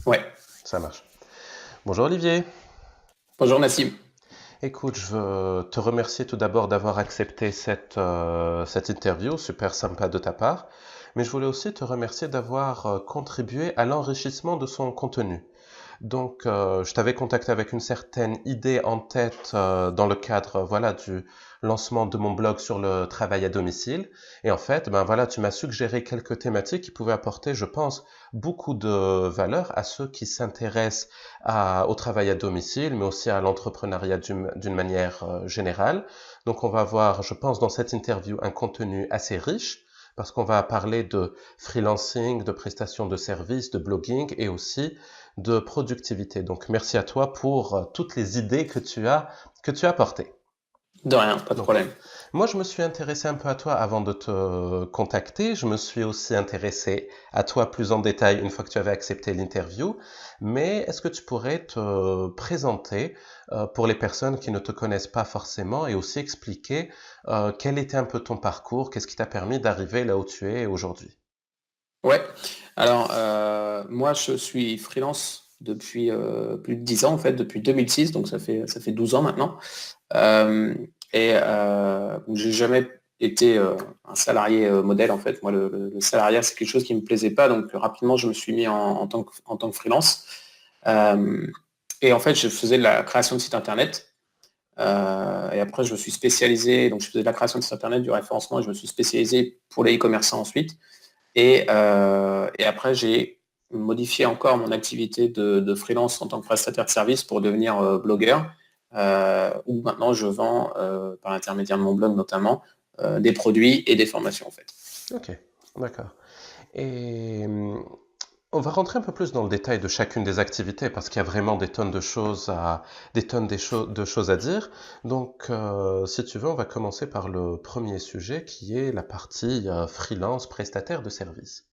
Ouais. Ça marche. Bonjour Olivier. Bonjour Nassim. Écoute, je veux te remercier tout d'abord d'avoir accepté cette interview, super sympa de ta part. Mais je voulais aussi te remercier d'avoir contribué à l'enrichissement de son contenu. Donc, je t'avais contacté avec une certaine idée en tête dans le cadre, voilà, du lancement de mon blog sur le travail à domicile. Et en fait, ben voilà, tu m'as suggéré quelques thématiques qui pouvaient apporter, je pense, beaucoup de valeur à ceux qui s'intéressent au travail à domicile, mais aussi à l'entrepreneuriat d'une manière générale. Donc, on va avoir, je pense, dans cette interview, un contenu assez riche parce qu'on va parler de freelancing, de prestation de services, de blogging et aussi de productivité. Donc, merci à toi pour toutes les idées que tu as apportées. De rien, pas de Donc, problème. moi, je me suis intéressé un peu à toi avant de te contacter. Je me suis aussi intéressé à toi plus en détail une fois que tu avais accepté l'interview. Mais est-ce que tu pourrais te présenter pour les personnes qui ne te connaissent pas forcément et aussi expliquer quel était un peu ton parcours, qu'est-ce qui t'a permis d'arriver là où tu es aujourd'hui? Ouais. Alors, moi, je suis freelance depuis plus de 10 ans, en fait, depuis 2006, donc ça fait 12 ans maintenant. Euh, où j'ai jamais été un salarié modèle, en fait. Moi, le salariat, c'est quelque chose qui me plaisait pas, donc rapidement, je me suis mis en tant que freelance. Euh, et en fait, je faisais de la création de sites internet. Et après, je me suis spécialisé, donc je faisais de la création de site internet, du référencement, et je me suis spécialisé pour les e-commerçants ensuite. Et après, j'ai modifié encore mon activité de freelance en tant que prestataire de service pour devenir blogueur, où maintenant je vends, par l'intermédiaire de mon blog notamment, des produits et des formations en fait. Ok, d'accord. Et on va rentrer un peu plus dans le détail de chacune des activités parce qu'il y a vraiment des tonnes de choses à dire. Donc, si tu veux, on va commencer par le premier sujet qui est la partie freelance prestataire de service.